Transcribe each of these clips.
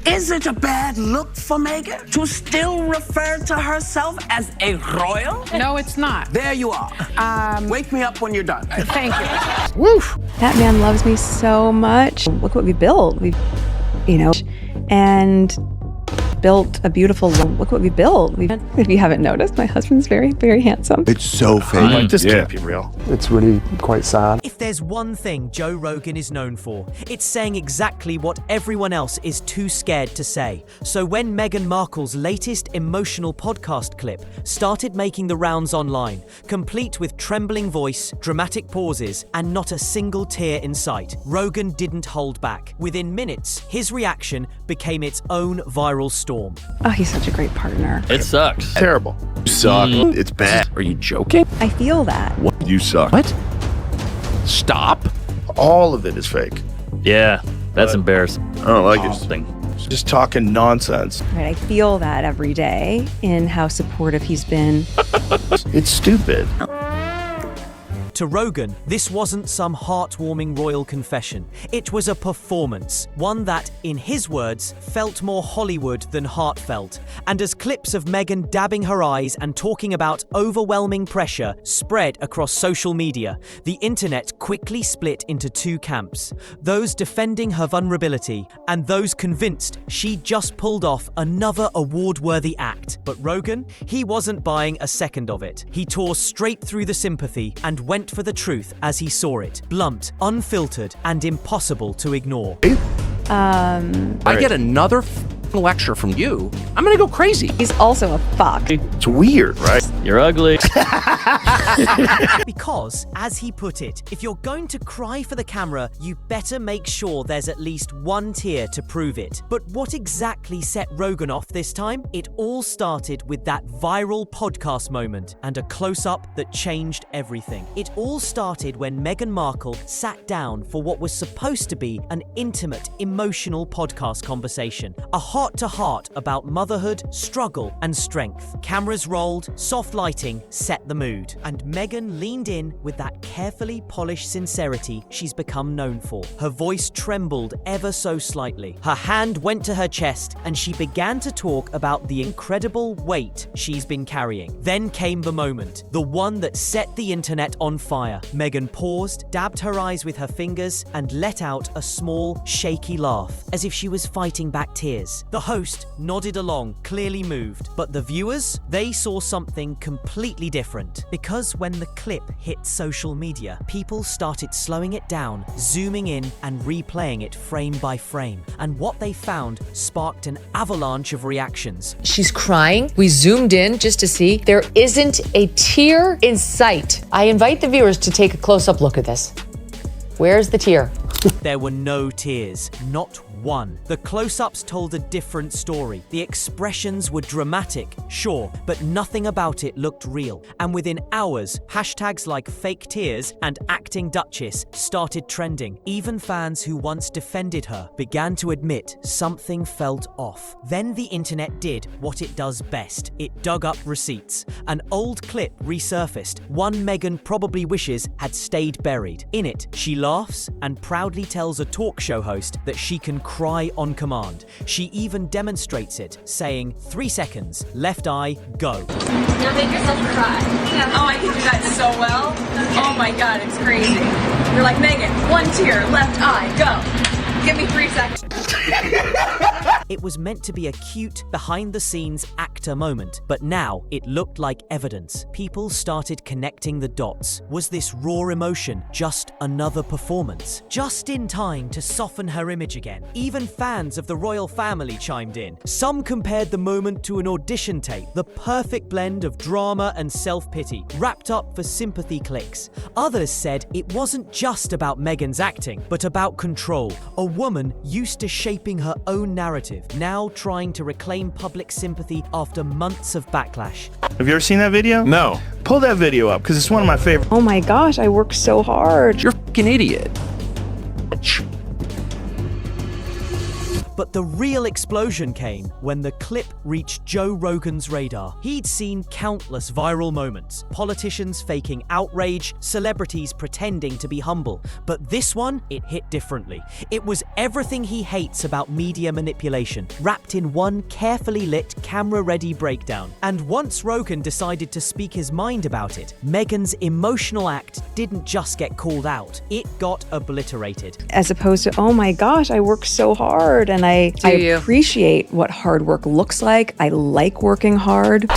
Is it a bad look for Meghan to still refer to herself as a royal? No, it's not. There you are. Wake me up when you're done. Thank you. Woof. That man loves me so much. Look what we built. And built a beautiful, look what we built. If you haven't noticed, my husband's very, very handsome. It's so fake. Like, this can't be real. It's really quite sad. If there's one thing Joe Rogan is known for, it's saying exactly what everyone else is too scared to say. So when Meghan Markle's latest emotional podcast clip started making the rounds online, complete with trembling voice, dramatic pauses, and not a single tear in sight, Rogan didn't hold back. Within minutes, his reaction became its own viral storm. Oh, he's such a great partner. It sucks. Terrible. You suck. It's bad. Are you joking? I feel that. What? You suck. What? Stop. All of it is fake. Yeah, that's embarrassing. I don't like Thing. it. Just talking nonsense. Right, I feel that every day in how supportive he's been. It's stupid. To Rogan, this wasn't some heartwarming royal confession. It was a performance, one that, in his words, felt more Hollywood than heartfelt. And as clips of Meghan dabbing her eyes and talking about overwhelming pressure spread across social media, the internet quickly split into two camps. Those defending her vulnerability and those convinced she just pulled off another award-worthy act. But Rogan, he wasn't buying a second of it. He tore straight through the sympathy and went for the truth as he saw it, blunt, unfiltered, and impossible to ignore. I get another lecture from you, I'm gonna go crazy. He's also a fuck. It's weird, right? You're ugly. Because, as he put it, if you're going to cry for the camera, you better make sure there's at least one tear to prove it. But what exactly set Rogan off this time? It all started with that viral podcast moment and a close-up that changed everything. It all started when Meghan Markle sat down for what was supposed to be an intimate, emotional podcast conversation. A heart-to-heart about motherhood, struggle, and strength. Cameras rolled, soft lighting set the mood, and Meghan leaned in with that carefully polished sincerity she's become known for. Her voice trembled ever so slightly. Her hand went to her chest, and she began to talk about the incredible weight she's been carrying. Then came the moment, the one that set the internet on fire. Meghan paused, dabbed her eyes with her fingers, and let out a small, shaky laugh, as if she was fighting back tears. The host nodded along, clearly moved, but the viewers, they saw something completely different. Because when the clip hit social media, people started slowing it down, zooming in, and replaying it frame by frame. And what they found sparked an avalanche of reactions. She's crying. We zoomed in just to see. There isn't a tear in sight. I invite the viewers to take a close-up look at this. Where's the tear? There were no tears, not one. The close-ups told a different story. The expressions were dramatic, sure, but nothing about it looked real. And within hours, hashtags like fake tears and acting Duchess started trending. Even fans who once defended her began to admit something felt off. Then the internet did what it does best. It dug up receipts. An old clip resurfaced, one Meghan probably wishes had stayed buried. In it, she laughs and proudly tells a talk show host that she can cry on command. She even demonstrates it, saying, 3 seconds, left eye, go. Now make yourself cry. Yeah. Oh, I can do that so well. Oh my God, it's crazy. You're like, Meghan, 1 tear, left eye, go. Give me 3 seconds. It was meant to be a cute, behind-the-scenes actor moment, but now it looked like evidence. People started connecting the dots. Was this raw emotion just another performance? Just in time to soften her image again. Even fans of the royal family chimed in. Some compared the moment to an audition tape, the perfect blend of drama and self-pity, wrapped up for sympathy clicks. Others said it wasn't just about Meghan's acting, but about control. A woman used to shaping her own narrative, now trying to reclaim public sympathy after months of backlash. Have you ever seen that video? No. Pull that video up, because it's one of my favorites. Oh my gosh, I work so hard. You're a fucking idiot. But the real explosion came when the clip reached Joe Rogan's radar. He'd seen countless viral moments, politicians faking outrage, celebrities pretending to be humble. But this one, it hit differently. It was everything he hates about media manipulation, wrapped in one carefully lit, camera-ready breakdown. And once Rogan decided to speak his mind about it, Meghan's emotional act didn't just get called out, it got obliterated. As opposed to, oh my gosh, I work so hard and I appreciate what hard work looks like. I like working hard.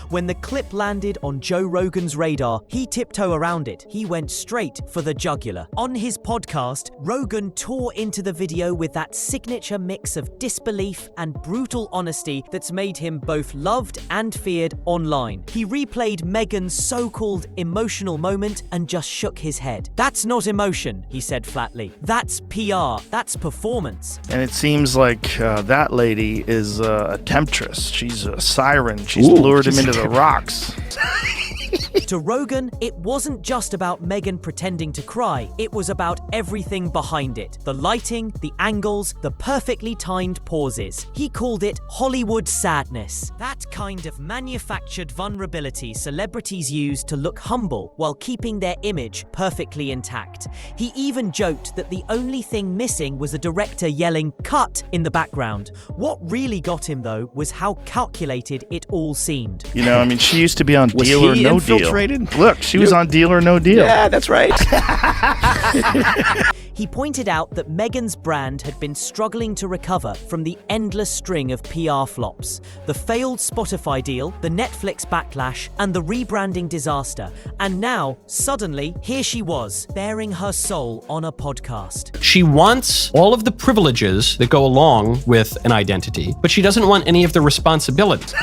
When the clip landed on Joe Rogan's radar, he tiptoed around it. He went straight for the jugular. On his podcast, Rogan tore into the video with that signature mix of disbelief and brutal honesty that's made him both loved and feared online. He replayed Meghan's so-called emotional moment and just shook his head. "That's not emotion," he said flatly. "That's PR. That's performance." And it seems like that lady is a temptress. She's a siren. She's lured him into the rocks. To Rogan, it wasn't just about Meghan pretending to cry, it was about everything behind it. The lighting, the angles, the perfectly timed pauses. He called it Hollywood sadness. That kind of manufactured vulnerability celebrities use to look humble while keeping their image perfectly intact. He even joked that the only thing missing was a director yelling "cut" in the background. What really got him though was how calculated it all seemed. You know, I mean, she used to be on Was Deal or he No infiltrated? Deal. Look, she was on Deal or No Deal. Yeah, that's right. He pointed out that Meghan's brand had been struggling to recover from the endless string of PR flops. The failed Spotify deal, the Netflix backlash, and the rebranding disaster. And now, suddenly, here she was, bearing her soul on a podcast. She wants all of the privileges that go along with an identity, but she doesn't want any of the responsibilities.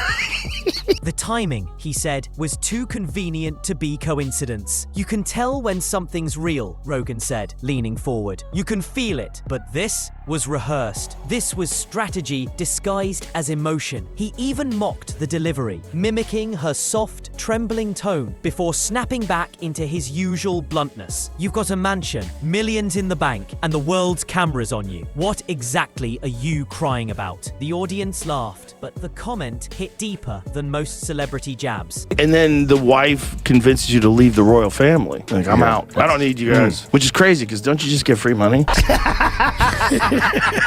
The timing, he said, was too convenient to be coincidence. "You can tell when something's real," Rogan said, leaning forward. "You can feel it, but this was rehearsed. This was strategy disguised as emotion." He even mocked the delivery, mimicking her soft, trembling tone before snapping back into his usual bluntness. "You've got a mansion, millions in the bank, and the world's cameras on you. What exactly are you crying about?" The audience laughed, but the comment hit deeper than most celebrity jabs. And then the wife convinces you to leave the royal family. Like, I'm out. I don't need you guys. Which is crazy, because don't you just get free money?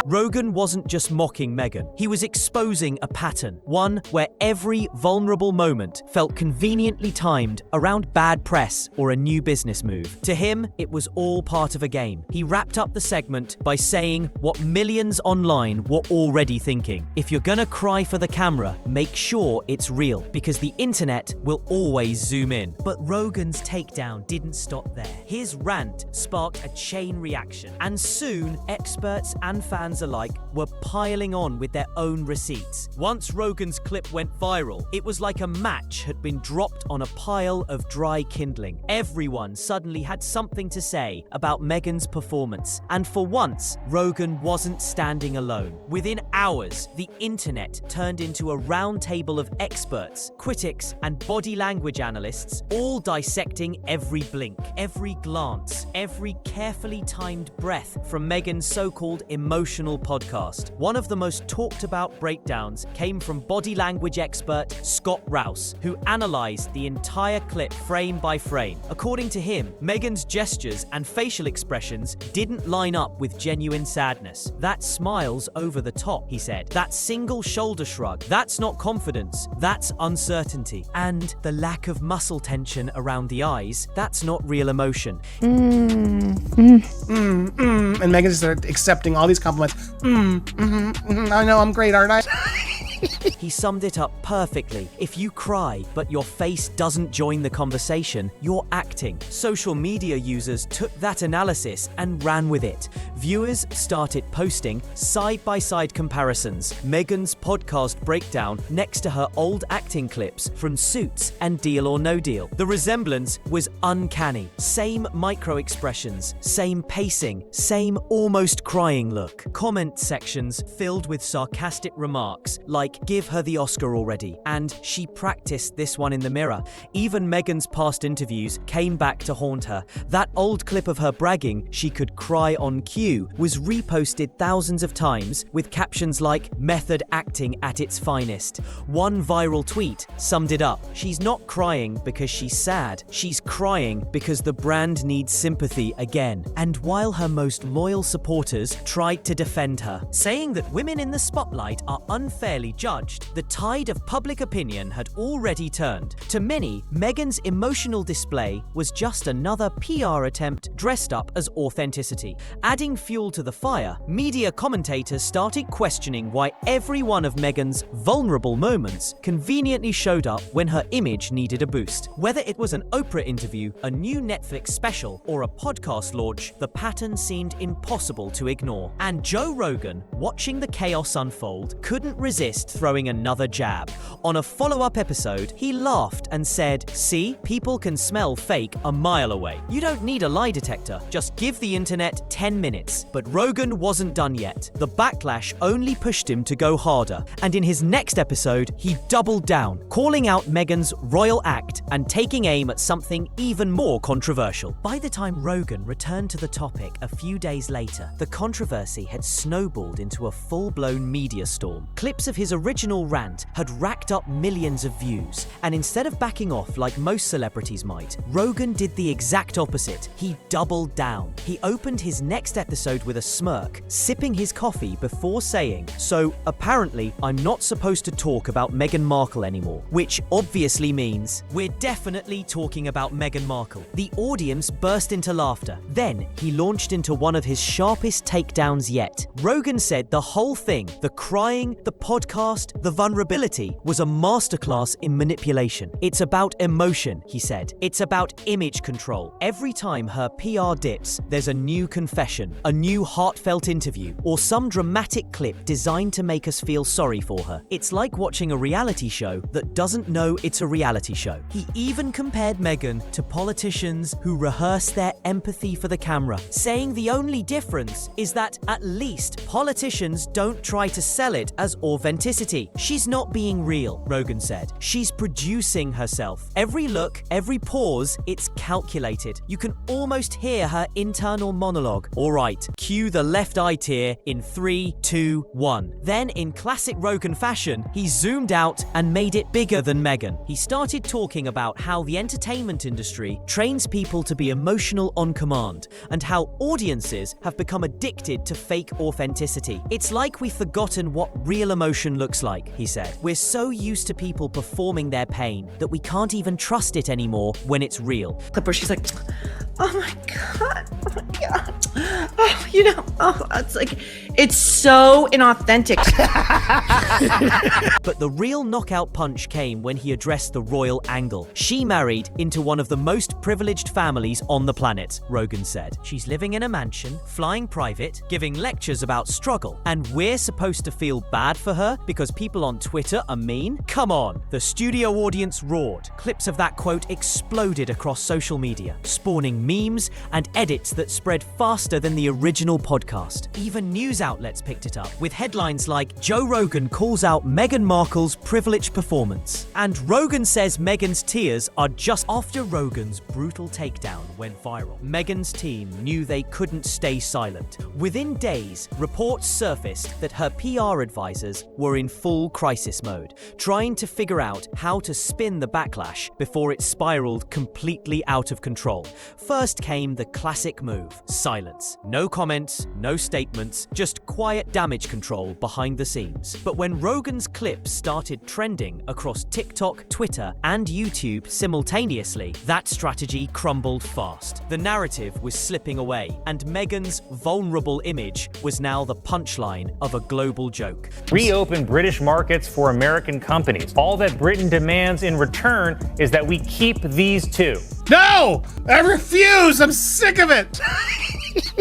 Rogan wasn't just mocking Meghan. He was exposing a pattern, one where every vulnerable moment felt conveniently timed around bad press or a new business move. To him, it was all part of a game. He wrapped up the segment by saying what millions online were already thinking. If you're gonna cry for the camera, make sure it's real, because the internet will always zoom in. But Rogan's takedown didn't stop there. His rant sparked a chain reaction, and soon experts and fans alike were piling on with their own receipts. Once Rogan's clip went viral, it was like a match had been dropped on a pile of dry kindling. Everyone suddenly had something to say about Meghan's performance, and for once, Rogan wasn't standing alone. Within hours, the internet turned into a round table of experts, critics, and body language analysts, all dissecting every blink, every glance, every carefully timed breath from Meghan's so-called emotional podcast. One of the most talked about breakdowns came from body language expert Scott Rouse, who analyzed the entire clip frame by frame. According to him, Meghan's gestures and facial expressions didn't line up with genuine sadness. "That smile's over the top," he said. "That single shoulder shrug, that's not confidence, that's uncertainty. And the lack of muscle tension around the eyes, that's not real emotion." And Meghan started accepting all these compliments. I know I'm great, aren't I? He summed it up perfectly. If you cry, but your face doesn't join the conversation, you're acting. Social media users took that analysis and ran with it. Viewers started posting side-by-side comparisons. Meghan's podcast breakdown next to her old acting clips from Suits and Deal or No Deal. The resemblance was uncanny. Same micro-expressions, same pacing, same almost crying look. Comment sections filled with sarcastic remarks like, "Give her the Oscar already, and she practiced this one in the mirror. Even Meghan's past interviews came back to haunt her. That old clip of her bragging she could cry on cue was reposted thousands of times with captions like "method acting at its finest." One viral tweet summed it up. She's not crying because she's sad. She's crying because the brand needs sympathy again. And while her most loyal supporters tried to defend her, saying that women in the spotlight are unfairly judged, the tide of public opinion had already turned. To many, Meghan's emotional display was just another PR attempt dressed up as authenticity. Adding fuel to the fire, media commentators started questioning why every one of Meghan's vulnerable moments conveniently showed up when her image needed a boost. Whether it was an Oprah interview, a new Netflix special, or a podcast launch, the pattern seemed impossible to ignore. And Joe Rogan, watching the chaos unfold, couldn't resist throwing another jab. On a follow-up episode, he laughed and said, "See, people can smell fake a mile away. You don't need a lie detector, just give the internet 10 minutes. But Rogan wasn't done yet. The backlash only pushed him to go harder, and in his next episode, he doubled down, calling out Meghan's royal act and taking aim at something even more controversial. By the time Rogan returned to the topic a few days later, the controversy had snowballed into a full-blown media storm. Clips of his original rant had racked up millions of views, and instead of backing off like most celebrities might, Rogan did the exact opposite. He doubled down. He opened his next episode with a smirk, sipping his coffee before saying, "So apparently I'm not supposed to talk about Meghan Markle anymore," which obviously means we're definitely talking about Meghan Markle. The audience burst into laughter. Then he launched into one of his sharpest takedowns yet. Rogan said the whole thing, the crying, the podcast, the vulnerability, was a masterclass in manipulation. It's about emotion, he said. It's about image control. Every time her PR dips, there's a new confession, a new heartfelt interview, or some dramatic clip designed to make us feel sorry for her. It's like watching a reality show that doesn't know it's a reality show. He even compared Meghan to politicians who rehearse their empathy for the camera, saying the only difference is that at least politicians don't try to sell it as authenticity. She's not being real, Rogan said. She's producing herself. Every look, every pause, it's calculated. You can almost hear her internal monologue. All right, cue the left eye tear in 3, 2, 1. Then, in classic Rogan fashion, he zoomed out and made it bigger than Meghan. He started talking about how the entertainment industry trains people to be emotional on command, and how audiences have become addicted to fake authenticity. It's like we've forgotten what real emotion looks like, he said. We're so used to people performing their pain that we can't even trust it anymore when it's real. Clip where she's like, "Oh my God, oh my God. It's like, it's so inauthentic." But the real knockout punch came when he addressed the royal angle. She married into one of the most privileged families on the planet, Rogan said. She's living in a mansion, flying private, giving lectures about struggle, and we're supposed to feel bad for her because people on Twitter are mean? Come on. The studio audience roared. Clips of that quote exploded across social media, spawning memes and edits that spread faster than the original podcast. Even news outlets picked it up, with headlines like, "Joe Rogan calls out Meghan Markle's privileged performance," and "Rogan says Meghan's tears are just." After Rogan's brutal takedown went viral, Meghan's team knew they couldn't stay silent. Within days, reports surfaced that her PR advisors were in full crisis mode, trying to figure out how to spin the backlash before it spiraled completely out of control. First came the classic move: silence. No comments, no statements, just quiet damage control behind the scenes. But when Rogan's clips started trending across TikTok, Twitter, and YouTube simultaneously, that strategy crumbled fast. The narrative was slipping away, and Meghan's vulnerable image was now the punchline of a global joke. Reopen British markets for American companies. All that Britain demands in return is that we keep these two. No! I refuse! I'm sick of it!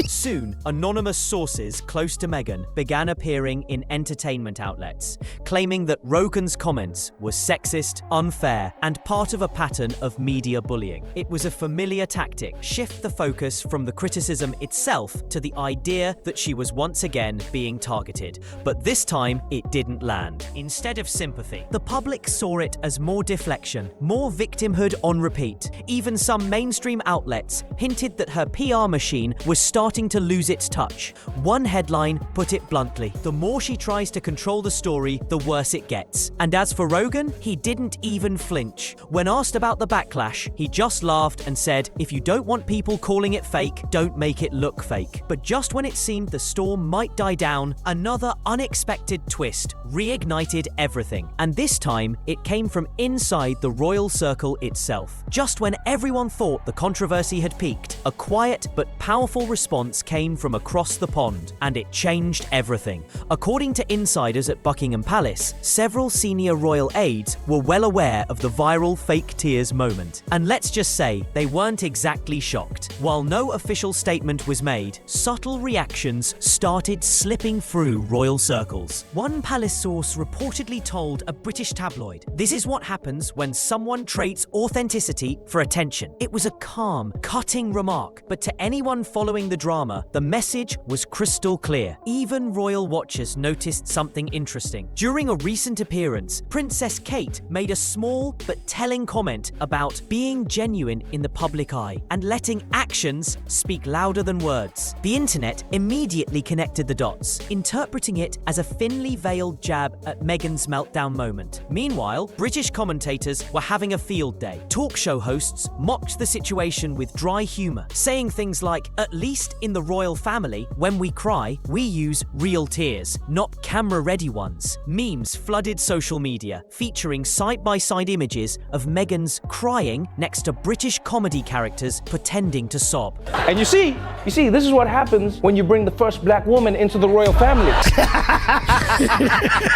Soon, anonymous sources close to Meghan began appearing in entertainment outlets, claiming that Rogan's comments were sexist, unfair, and part of a pattern of media bullying. It was a familiar tactic, shift the focus from the criticism itself to the idea that she was once again being targeted. But this time, it didn't land. Instead of sympathy, the public saw it as more deflection, more victimhood on repeat. Even some mainstream outlets hinted that her PR machine was starting to lose its touch. One headline put it bluntly: the more she tries to control the story, the worse it gets. And as for Rogan, he didn't even flinch. When asked about the backlash, he just laughed and said, if you don't want people calling it fake, don't make it look fake. But just when it seemed the storm might die down, another unexpected twist reignited everything. And this time, it came from inside the royal circle itself. Just when everyone thought the controversy had peaked, a quiet but powerful response came from across the pond, and it changed everything. According to insiders at Buckingham Palace, several senior royal aides were well aware of the viral fake tears moment. And let's just say, they weren't exactly shocked. While no official statement was made, subtle reactions started slipping through royal circles. One palace source reportedly told a British tabloid, "This is what happens when someone trades authenticity for attention." It was a calm, cutting remark, but to anyone following the drama, the message was crystal clear. Even royal watchers noticed something interesting. During a recent appearance, Princess Kate made a small but telling comment about being genuine in the public eye and letting actions speak louder than words. The internet immediately connected the dots, interpreting it as a thinly veiled jab at Meghan's meltdown moment. Meanwhile, British commentators were having a field day. Talk show hosts mocked the situation with dry humor, saying things like, "At least in the royal family, when we cry, we use real tears, not camera-ready ones." Memes flooded social media, featuring side-by-side images of Meghan's crying next to British comedy characters pretending to sob. And you see, this is what happens when you bring the first black woman into the royal family.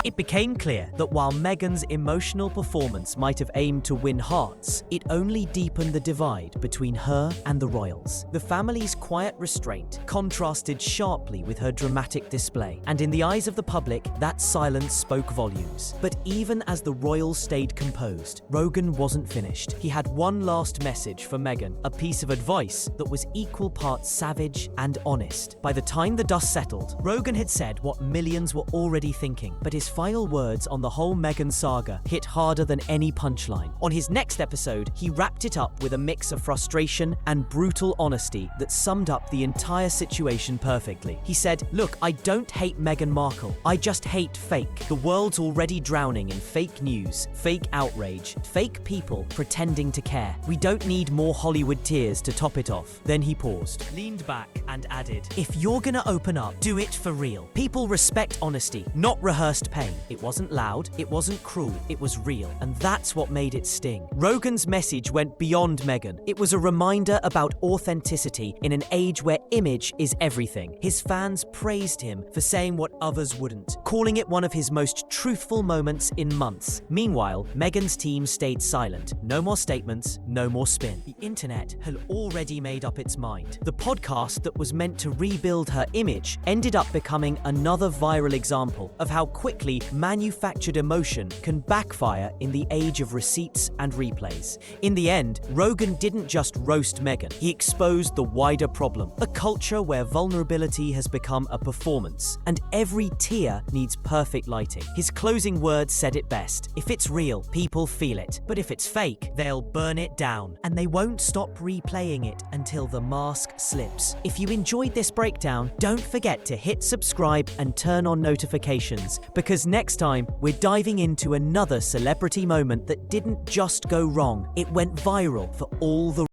It became clear that while Meghan's emotional performance might have aimed to win hearts, it only deepened the divide between her and the royals. The family's quiet restraint contrasted sharply with her dramatic display, and in the eyes of the public, that silence spoke volumes. But even as the royals stayed composed, Rogan wasn't finished. He had one last message for Meghan, a piece of advice that was equal parts savage and honest. By the time the dust settled, Rogan had said what millions were already thinking, but his final words on the whole Meghan saga hit harder than any punchline. On his next episode, he wrapped it up with a mix of frustration and brutal honesty that summed up the entire situation perfectly. He said, "Look, I don't hate Meghan Markle. I just hate fake. The world's already drowning in fake news, fake outrage, fake people pretending to care. We don't need more Hollywood tears to top it off." Then he paused, leaned back, and added, "If you're gonna open up, do it for real. People respect honesty, not rehearsed pain. It wasn't loud, it wasn't cruel, it was real. And that's what made it sting." Rogan's message went beyond Meghan. It was a reminder about authenticity in an age where image is everything. His fans praised him for saying what others wouldn't, calling it one of his most truthful moments in months. Meanwhile, Meghan's team stayed silent. No more statements, no more spin. The internet had already made up its mind. The podcast that was meant to rebuild her image ended up becoming another viral example of how quickly manufactured emotion can backfire in the age of receipts and replays. In the end, Rogan didn't just roast Meghan, he exposed the wider problem, a culture where vulnerability has become a performance, and every tear needs perfect lighting. His closing words said it best: "If it's real, people feel it, but if it's fake, they'll burn it down, and they won't stop replaying it until the mask slips." If you enjoyed this breakdown, don't forget to hit subscribe and turn on notifications, because next time we're diving into another celebrity moment that didn't just go wrong, it went viral for all the